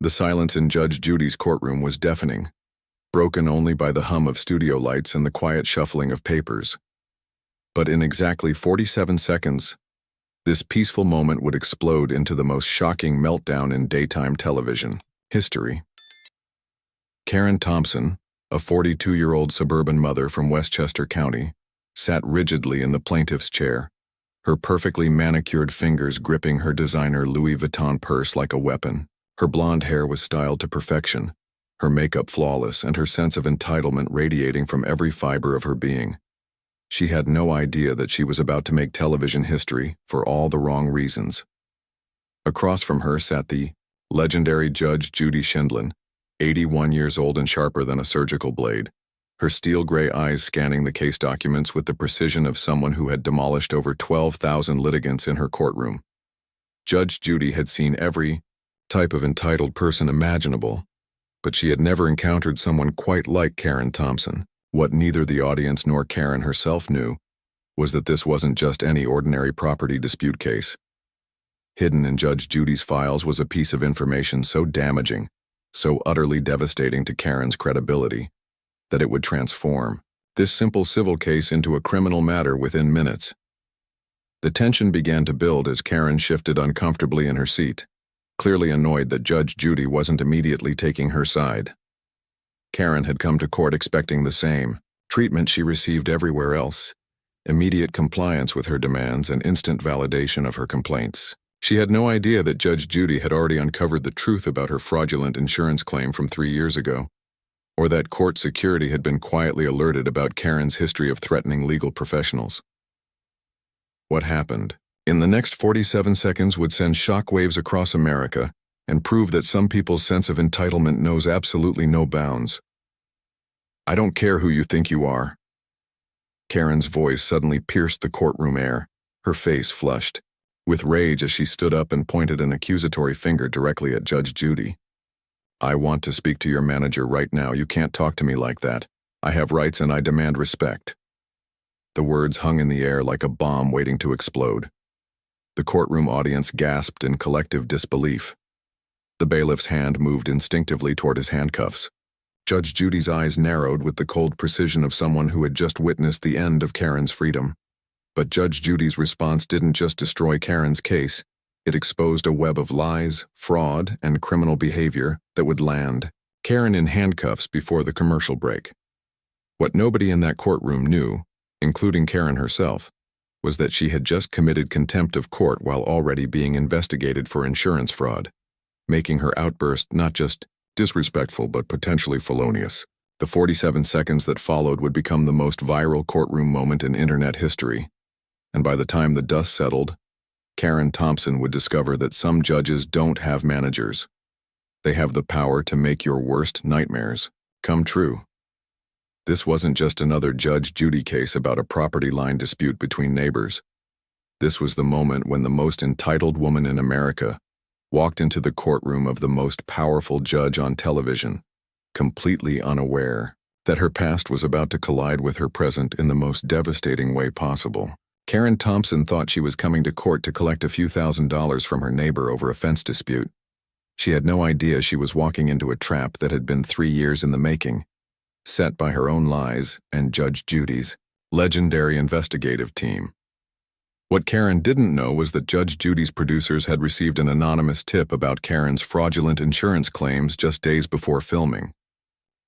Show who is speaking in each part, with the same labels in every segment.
Speaker 1: The silence in Judge Judy's courtroom was deafening, broken only by the hum of studio lights and the quiet shuffling of papers. But in exactly 47 seconds, this peaceful moment would explode into the most shocking meltdown in daytime television history. Karen Thompson, a 42-year-old suburban mother from Westchester County, sat rigidly in the plaintiff's chair, her perfectly manicured fingers gripping her designer Louis Vuitton purse like a weapon. Her blonde hair was styled to perfection, her makeup flawless, and her sense of entitlement radiating from every fiber of her being. She had no idea that she was about to make television history for all the wrong reasons. Across from her sat the legendary Judge Judy 81 years old and sharper than a surgical blade, her steel gray eyes scanning the case documents with the precision of someone who had demolished over 12,000 litigants in her courtroom. Judge Judy had seen every type of entitled person imaginable, but she had never encountered someone quite like Karen Thompson. What neither the audience nor Karen herself knew was that this wasn't just any ordinary property dispute case. Hidden in Judge Judy's files was a piece of information so damaging, so utterly devastating to Karen's credibility, that it would transform this simple civil case into a criminal matter within minutes. The tension began to build as Karen shifted uncomfortably in her seat, clearly annoyed that Judge Judy wasn't immediately taking her side. Karen had come to court expecting the same treatment she received everywhere else: immediate compliance with her demands and instant validation of her complaints. She had no idea that Judge Judy had already uncovered the truth about her fraudulent insurance claim from 3 years ago, or that court security had been quietly alerted about Karen's history of threatening legal professionals. What happened in the next 47 seconds would send shockwaves across America and prove that some people's sense of entitlement knows absolutely no bounds. "I don't care who you think you are." Karen's voice suddenly pierced the courtroom air, her face flushed with rage as she stood up and pointed an accusatory finger directly at Judge Judy. "I want to speak to your manager right now. You can't talk to me like that. I have rights and I demand respect." The words hung in the air like a bomb waiting to explode. The courtroom audience gasped in collective disbelief. The bailiff's hand moved instinctively toward his handcuffs. Judge Judy's eyes narrowed with the cold precision of someone who had just witnessed the end of Karen's freedom. But Judge Judy's response didn't just destroy Karen's case, it exposed a web of lies, fraud, and criminal behavior that would land Karen in handcuffs before the commercial break. What nobody in that courtroom knew, including Karen herself, was that she had just committed contempt of court while already being investigated for insurance fraud, making her outburst not just disrespectful but potentially felonious. The 47 seconds that followed would become the most viral courtroom moment in internet history, and by the time the dust settled, Karen Thompson would discover that some judges don't have managers. They have the power to make your worst nightmares come true. This wasn't just another Judge Judy case about a property line dispute between neighbors. This was the moment when the most entitled woman in America walked into the courtroom of the most powerful judge on television, completely unaware that her past was about to collide with her present in the most devastating way possible. Karen Thompson thought she was coming to court to collect a few $1,000s from her neighbor over a fence dispute. She had no idea she was walking into a trap that had been 3 years in the making, set by her own lies and Judge Judy's legendary investigative team. What Karen didn't know was that Judge Judy's producers had received an anonymous tip about Karen's fraudulent insurance claims just days before filming.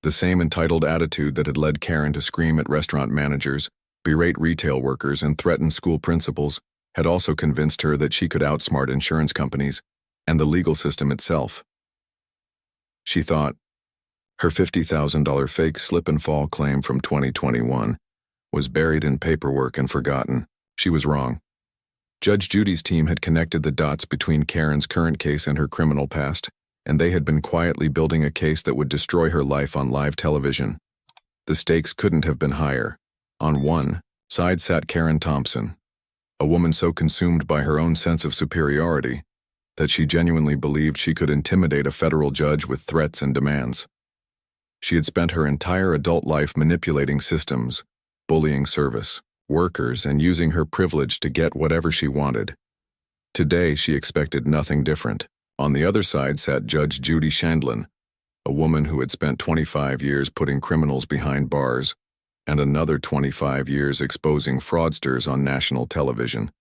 Speaker 1: The same entitled attitude that had led Karen to scream at restaurant managers, berate retail workers, and threaten school principals had also convinced her that she could outsmart insurance companies and the legal system itself. She thought her $50,000 fake slip-and-fall claim from 2021 was buried in paperwork and forgotten. She was wrong. Judge Judy's team had connected the dots between Karen's current case and her criminal past, and they had been quietly building a case that would destroy her life on live television. The stakes couldn't have been higher. On one side sat Karen Thompson, a woman so consumed by her own sense of superiority that she genuinely believed she could intimidate a federal judge with threats and demands. She had spent her entire adult life manipulating systems, bullying service workers, and using her privilege to get whatever she wanted. Today, she expected nothing different. On the other side sat Judge Judy a woman who had spent 25 years putting criminals behind bars and another 25 years exposing fraudsters on national television.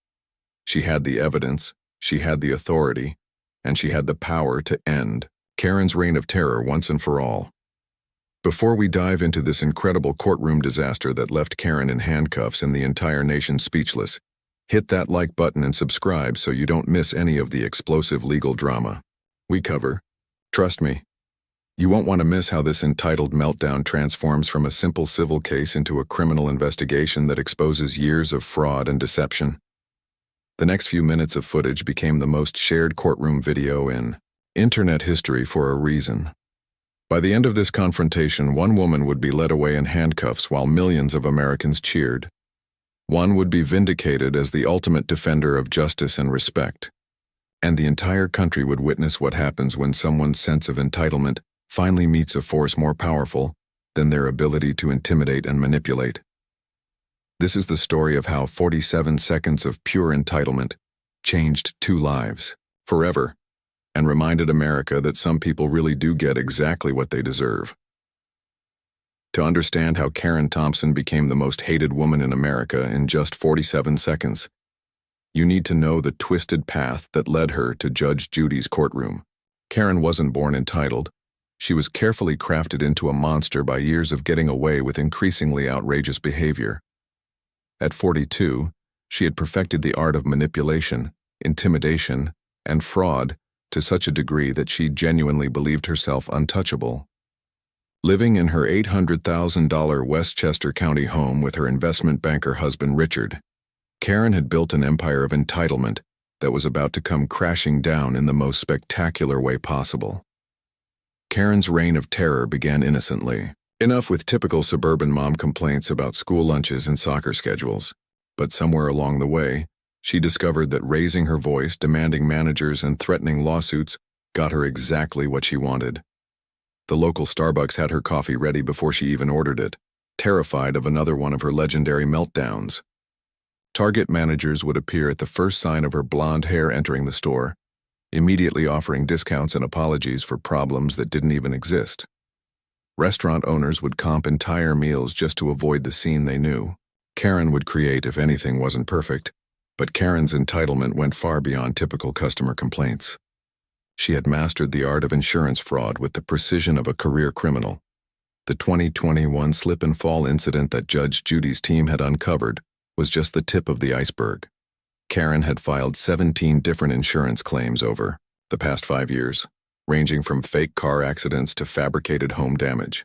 Speaker 1: She had the evidence, she had the authority, and she had the power to end Karen's reign of terror once and for all. Before we dive into this incredible courtroom disaster that left Karen in handcuffs and the entire nation speechless, hit that like button and subscribe so you don't miss any of the explosive legal drama we cover. Trust me, you won't want to miss how this entitled meltdown transforms from a simple civil case into a criminal investigation that exposes years of fraud and deception. The next few minutes of footage became the most shared courtroom video in internet history for a reason. By the end of this confrontation, one woman would be led away in handcuffs while millions of Americans cheered. One would be vindicated as the ultimate defender of justice and respect. And the entire country would witness what happens when someone's sense of entitlement finally meets a force more powerful than their ability to intimidate and manipulate. This is the story of how 47 seconds of pure entitlement changed 2 lives forever and reminded America that some people really do get exactly what they deserve. To understand how Karen Thompson became the most hated woman in America in just 47 seconds, you need to know the twisted path that led her to Judge Judy's courtroom. Karen wasn't born entitled. She was carefully crafted into a monster by years of getting away with increasingly outrageous behavior. At 42, she had perfected the art of manipulation, intimidation, and fraud to such a degree that she genuinely believed herself untouchable. Living in her $800,000 Westchester County home with her investment banker husband Richard, Karen had built an empire of entitlement that was about to come crashing down in the most spectacular way possible. Karen's reign of terror began innocently, enough with typical suburban mom complaints about school lunches and soccer schedules. But somewhere along the way, she discovered that raising her voice, demanding managers, and threatening lawsuits got her exactly what she wanted. The local Starbucks had her coffee ready before she even ordered it, terrified of another one of her legendary meltdowns. Target managers would appear at the first sign of her blonde hair entering the store, immediately offering discounts and apologies for problems that didn't even exist. Restaurant owners would comp entire meals just to avoid the scene they knew Karen would create if anything wasn't perfect, but Karen's entitlement went far beyond typical customer complaints. She had mastered the art of insurance fraud with the precision of a career criminal. The 2021 slip-and-fall incident that Judge Judy's team had uncovered was just the tip of the iceberg. Karen had filed 17 different insurance claims over the past 5 years, ranging from fake car accidents to fabricated home damage.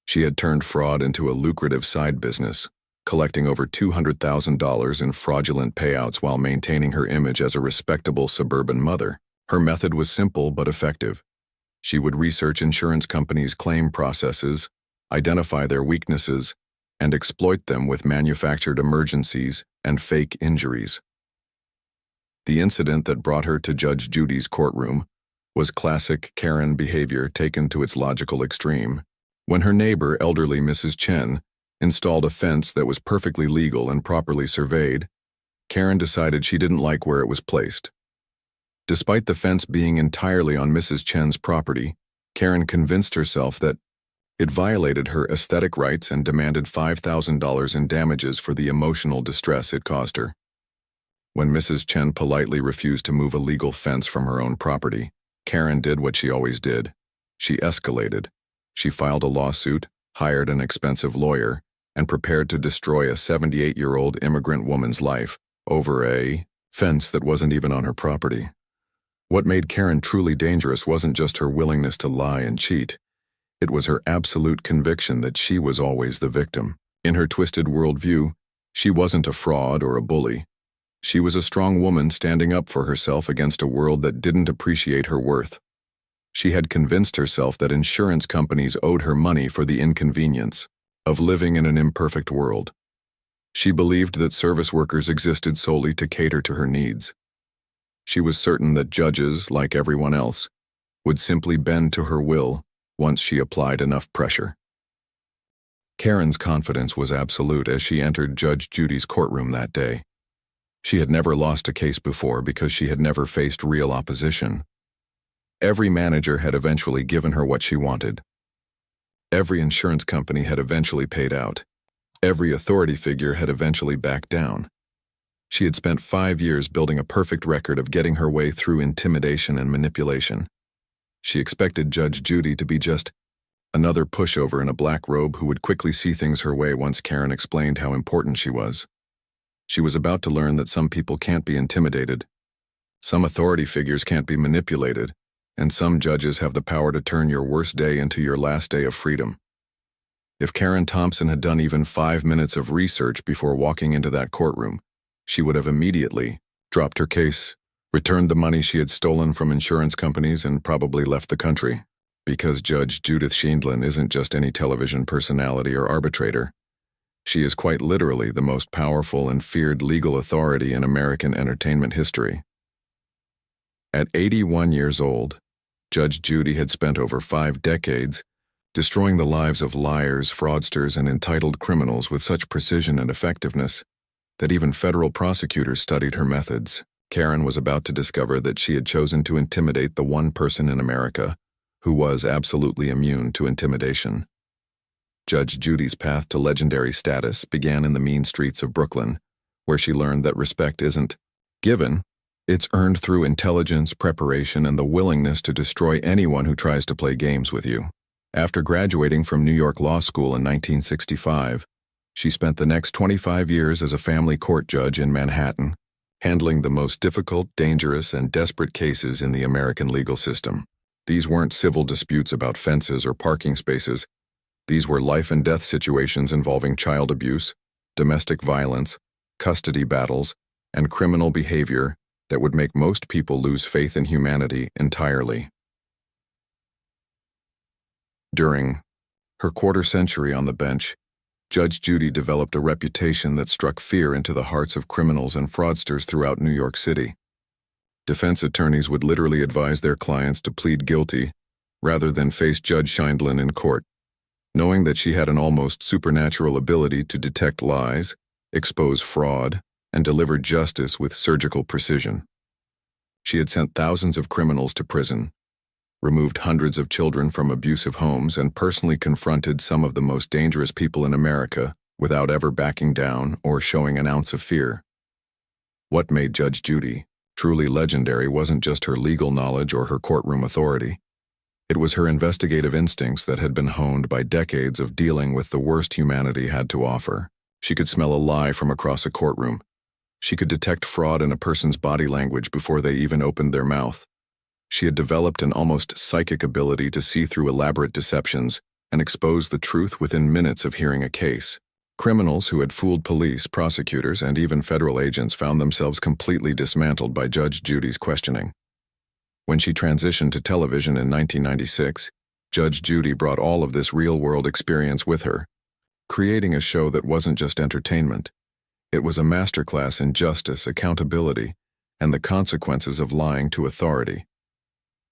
Speaker 1: She had turned fraud into a lucrative side business, collecting over $200,000 in fraudulent payouts while maintaining her image as a respectable suburban mother. Her method was simple but effective. She would research insurance companies' claim processes, identify their weaknesses, and exploit them with manufactured emergencies and fake injuries. The incident that brought her to Judge Judy's courtroom was classic Karen behavior taken to its logical extreme. When her neighbor, elderly Mrs. Chen, installed a fence that was perfectly legal and properly surveyed, Karen decided she didn't like where it was placed. Despite the fence being entirely on Mrs. Chen's property, Karen convinced herself that it violated her aesthetic rights and demanded $5,000 in damages for the emotional distress it caused her. When Mrs. Chen politely refused to move a legal fence from her own property, Karen did what she always did. She escalated. She filed a lawsuit, hired an expensive lawyer, and prepared to destroy a 78-year-old immigrant woman's life over a fence that wasn't even on her property. What made Karen truly dangerous wasn't just her willingness to lie and cheat. It was her absolute conviction that she was always the victim. In her twisted worldview, she wasn't a fraud or a bully. She was a strong woman standing up for herself against a world that didn't appreciate her worth. She had convinced herself that insurance companies owed her money for the inconvenience of living in an imperfect world. She believed that service workers existed solely to cater to her needs. She was certain that judges, like everyone else, would simply bend to her will once she applied enough pressure. Karen's confidence was absolute as she entered Judge Judy's courtroom that day. She had never lost a case before because she had never faced real opposition. Every manager had eventually given her what she wanted. Every insurance company had eventually paid out. Every authority figure had eventually backed down. She had spent 5 years building a perfect record of getting her way through intimidation and manipulation. She expected Judge Judy to be just another pushover in a black robe who would quickly see things her way once Karen explained how important she was. She was about to learn that some people can't be intimidated, some authority figures can't be manipulated, and some judges have the power to turn your worst day into your last day of freedom. If Karen Thompson had done even 5 minutes of research before walking into that courtroom, she would have immediately dropped her case, returned the money she had stolen from insurance companies, and probably left the country. Because Judge Judith Sheindlin isn't just any television personality or arbitrator. She is quite literally the most powerful and feared legal authority in American entertainment history. At 81 years old, Judge Judy had spent over 5 decades destroying the lives of liars, fraudsters, and entitled criminals with such precision and effectiveness that even federal prosecutors studied her methods. Karen was about to discover that she had chosen to intimidate the one person in America who was absolutely immune to intimidation. Judge Judy's path to legendary status began in the mean streets of Brooklyn, where she learned that respect isn't given, it's earned through intelligence, preparation, and the willingness to destroy anyone who tries to play games with you. After graduating from New York Law School in 1965, she spent the next 25 years as a family court judge in Manhattan, handling the most difficult, dangerous, and desperate cases in the American legal system. These weren't civil disputes about fences or parking spaces. These were life-and-death situations involving child abuse, domestic violence, custody battles, and criminal behavior that would make most people lose faith in humanity entirely. During her quarter-century on the bench, Judge Judy developed a reputation that struck fear into the hearts of criminals and fraudsters throughout New York City. Defense attorneys would literally advise their clients to plead guilty rather than face Judge Sheindlin in court, knowing that she had an almost supernatural ability to detect lies, expose fraud, and deliver justice with surgical precision. She had sent thousands of criminals to prison, removed hundreds of children from abusive homes, and personally confronted some of the most dangerous people in America without ever backing down or showing an ounce of fear. What made Judge Judy truly legendary wasn't just her legal knowledge or her courtroom authority. It was her investigative instincts that had been honed by decades of dealing with the worst humanity had to offer. She could smell a lie from across a courtroom. She could detect fraud in a person's body language before they even opened their mouth. She had developed an almost psychic ability to see through elaborate deceptions and expose the truth within minutes of hearing a case. Criminals who had fooled police, prosecutors, and even federal agents found themselves completely dismantled by Judge Judy's questioning. When she transitioned to television in 1996, Judge Judy brought all of this real-world experience with her, creating a show that wasn't just entertainment. It was a masterclass in justice, accountability, and the consequences of lying to authority.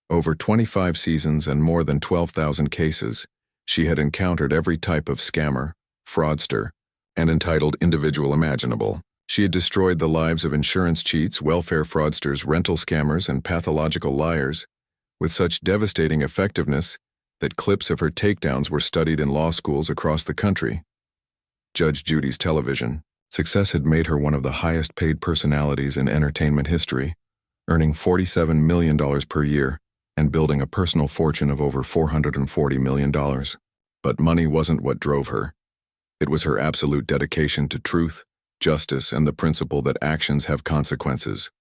Speaker 1: Over 25 seasons and more than 12,000 cases, she had encountered every type of scammer, fraudster, and entitled individual imaginable. She had destroyed the lives of insurance cheats, welfare fraudsters, rental scammers, and pathological liars with such devastating effectiveness that clips of her takedowns were studied in law schools across the country. Judge Judy's television success had made her one of the highest-paid personalities in entertainment history, earning $47 million per year and building a personal fortune of over $440 million. But money wasn't what drove her. It was her absolute dedication to truth, justice, and the principle that actions have consequences.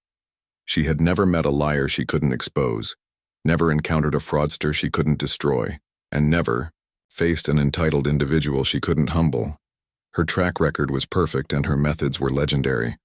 Speaker 1: She had never met a liar she couldn't expose, never encountered a fraudster she couldn't destroy, and never faced an entitled individual she couldn't humble. Her track record was perfect and her methods were legendary.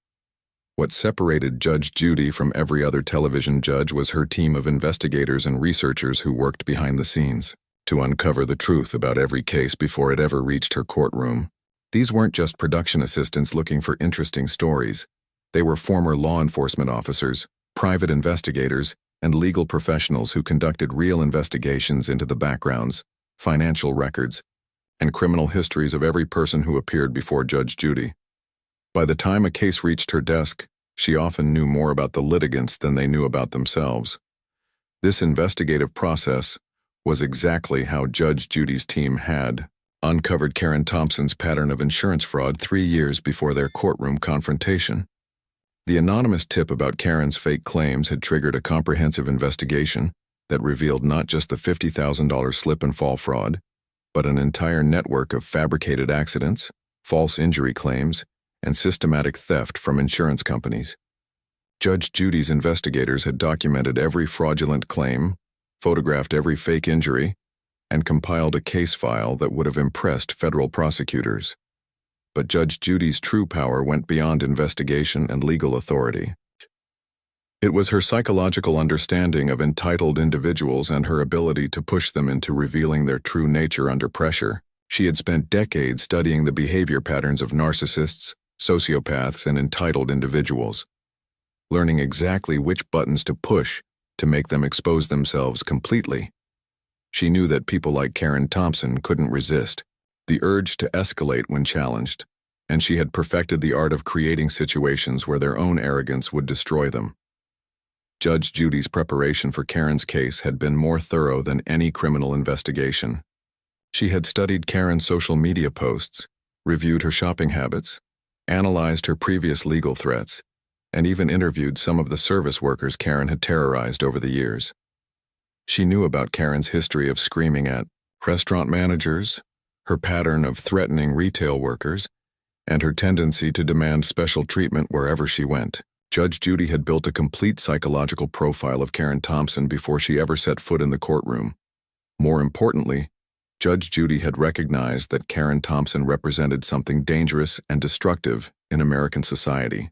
Speaker 1: What separated Judge Judy from every other television judge was her team of investigators and researchers who worked behind the scenes to uncover the truth about every case before it ever reached her courtroom. These weren't just production assistants looking for interesting stories. They were former law enforcement officers, private investigators, and legal professionals who conducted real investigations into the backgrounds, financial records, and criminal histories of every person who appeared before Judge Judy. By the time a case reached her desk, she often knew more about the litigants than they knew about themselves. This investigative process was exactly how Judge Judy's team had uncovered Karen Thompson's pattern of insurance fraud 3 years before their courtroom confrontation. The anonymous tip about Karen's fake claims had triggered a comprehensive investigation that revealed not just the $50,000 slip-and-fall fraud, but an entire network of fabricated accidents, false injury claims, and systematic theft from insurance companies. Judge Judy's investigators had documented every fraudulent claim, photographed every fake injury, and compiled a case file that would have impressed federal prosecutors. But Judge Judy's true power went beyond investigation and legal authority. It was her psychological understanding of entitled individuals and her ability to push them into revealing their true nature under pressure. She had spent decades studying the behavior patterns of narcissists, sociopaths, and entitled individuals, learning exactly which buttons to push to make them expose themselves completely. She knew that people like Karen Thompson couldn't resist the urge to escalate when challenged, and she had perfected the art of creating situations where their own arrogance would destroy them. Judge Judy's preparation for Karen's case had been more thorough than any criminal investigation. She had studied Karen's social media posts, reviewed her shopping habits, analyzed her previous legal threats, and even interviewed some of the service workers Karen had terrorized over the years. She knew about Karen's history of screaming at restaurant managers, her pattern of threatening retail workers, and her tendency to demand special treatment wherever she went. Judge Judy had built a complete psychological profile of Karen Thompson before she ever set foot in the courtroom. More importantly, Judge Judy had recognized that Karen Thompson represented something dangerous and destructive in American society.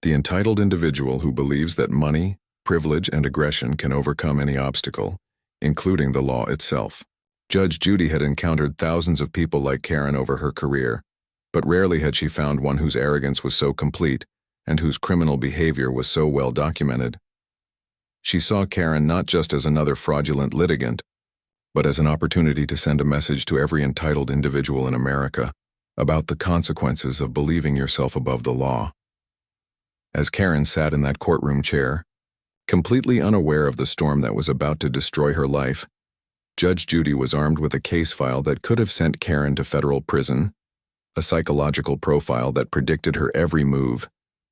Speaker 1: The entitled individual who believes that money, privilege, and aggression can overcome any obstacle, including the law itself. Judge Judy had encountered thousands of people like Karen over her career, but rarely had she found one whose arrogance was so complete and whose criminal behavior was so well documented. She saw Karen not just as another fraudulent litigant, but as an opportunity to send a message to every entitled individual in America about the consequences of believing yourself above the law. As Karen sat in that courtroom chair, completely unaware of the storm that was about to destroy her life, Judge Judy was armed with a case file that could have sent Karen to federal prison, a psychological profile that predicted her every move,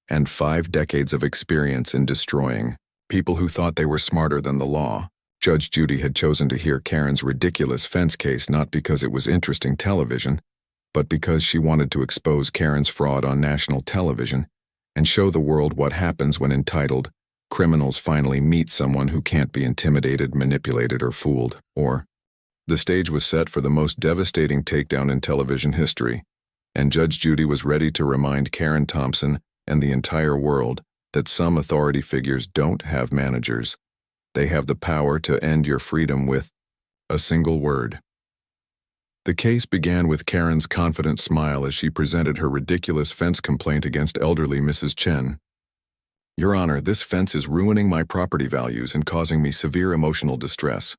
Speaker 1: and 5 decades of experience in destroying people who thought they were smarter than the law. Judge Judy had chosen to hear Karen's ridiculous fence case not because it was interesting television, but because she wanted to expose Karen's fraud on national television and show the world what happens when entitled criminals finally meet someone who can't be intimidated, manipulated, or fooled. The stage was set for the most devastating takedown in television history, and Judge Judy was ready to remind Karen Thompson and the entire world that some authority figures don't have managers. They have the power to end your freedom with a single word. The case began with Karen's confident smile as she presented her ridiculous fence complaint against elderly Mrs. Chen. "Your Honor, this fence is ruining my property values and causing me severe emotional distress.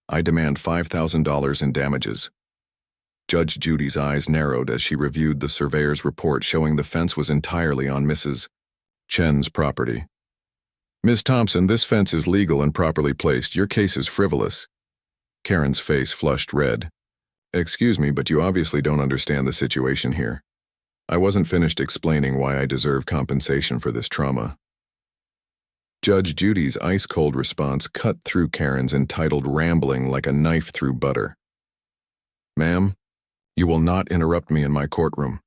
Speaker 1: I demand $5,000 in damages." Judge Judy's eyes narrowed as she reviewed the surveyor's report showing the fence was entirely on Mrs. Chen's property. "Ms. Thompson, this fence is legal and properly placed. Your case is frivolous." Karen's face flushed red. "Excuse me, but you obviously don't understand the situation here. I wasn't finished explaining why I deserve compensation for this trauma." Judge Judy's ice-cold response cut through Karen's entitled rambling like a knife through butter. "Ma'am, you will not interrupt me in my courtroom.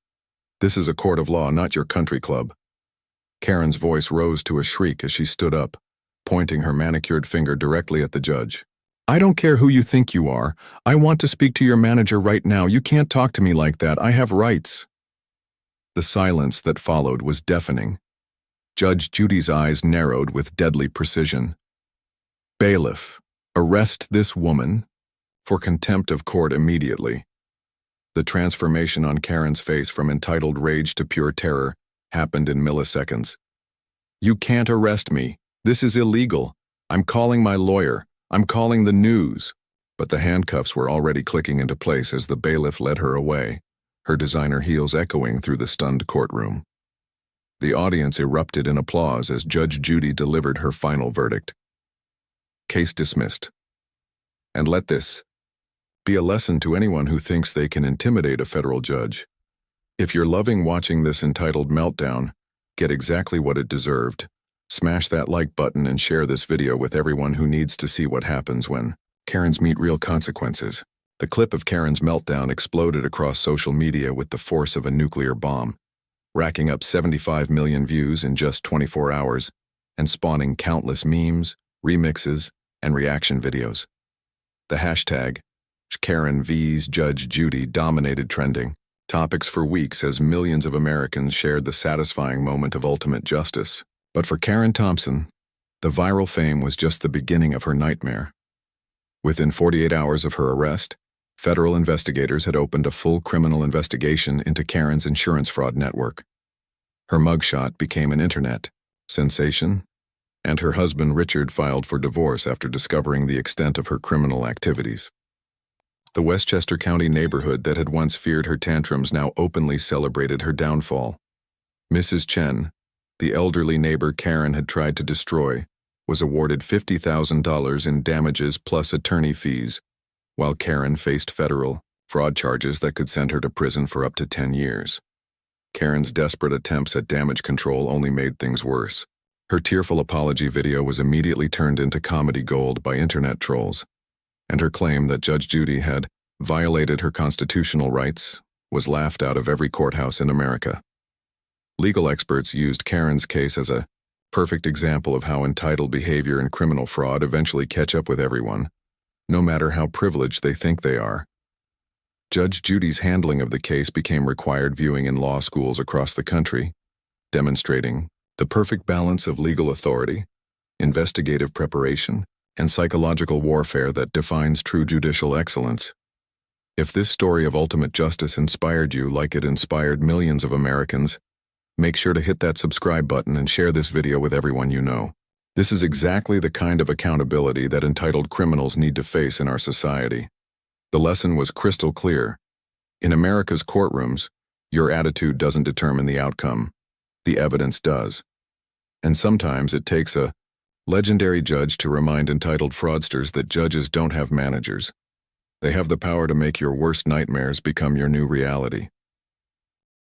Speaker 1: This is a court of law, not your country club." Karen's voice rose to a shriek as she stood up, pointing her manicured finger directly at the judge. "I don't care who you think you are. I want to speak to your manager right now. You can't talk to me like that. I have rights." The silence that followed was deafening. Judge Judy's eyes narrowed with deadly precision. "Bailiff, arrest this woman for contempt of court immediately." The transformation on Karen's face from entitled rage to pure terror happened in milliseconds. "You can't arrest me. This is illegal. I'm calling my lawyer. I'm calling the news." But the handcuffs were already clicking into place as the bailiff led her away, her designer heels echoing through the stunned courtroom. The audience erupted in applause as Judge Judy delivered her final verdict. Case dismissed. And let this be a lesson to anyone who thinks they can intimidate a federal judge. If you're loving watching this entitled meltdown, get exactly what it deserved. Smash that like button and share this video with everyone who needs to see what happens when Karens meet real consequences. The clip of Karen's meltdown exploded across social media with the force of a nuclear bomb, racking up 75 million views in just 24 hours and spawning countless memes, remixes, and reaction videos. The hashtag Karen vs. Judge Judy dominated trending topics for weeks as millions of Americans shared the satisfying moment of ultimate justice. But for Karen Thompson, the viral fame was just the beginning of her nightmare. Within 48 hours of her arrest, federal investigators had opened a full criminal investigation into Karen's insurance fraud network. Her mugshot became an internet sensation, and her husband Richard filed for divorce after discovering the extent of her criminal activities. The Westchester County neighborhood that had once feared her tantrums now openly celebrated her downfall. Mrs. Chen, the elderly neighbor Karen had tried to destroy, was awarded $50,000 in damages plus attorney fees, while Karen faced federal fraud charges that could send her to prison for up to 10 years. Karen's desperate attempts at damage control only made things worse. Her tearful apology video was immediately turned into comedy gold by internet trolls, and her claim that Judge Judy had violated her constitutional rights was laughed out of every courthouse in America. Legal experts used Karen's case as a perfect example of how entitled behavior and criminal fraud eventually catch up with everyone, no matter how privileged they think they are. Judge Judy's handling of the case became required viewing in law schools across the country, demonstrating the perfect balance of legal authority, investigative preparation, and psychological warfare that defines true judicial excellence. If this story of ultimate justice inspired you like it inspired millions of Americans, make sure to hit that subscribe button and share this video with everyone you know. This is exactly the kind of accountability that entitled criminals need to face in our society. The lesson was crystal clear. In America's courtrooms, your attitude doesn't determine the outcome. The evidence does. And sometimes it takes a legendary judge to remind entitled fraudsters that judges don't have managers. They have the power to make your worst nightmares become your new reality.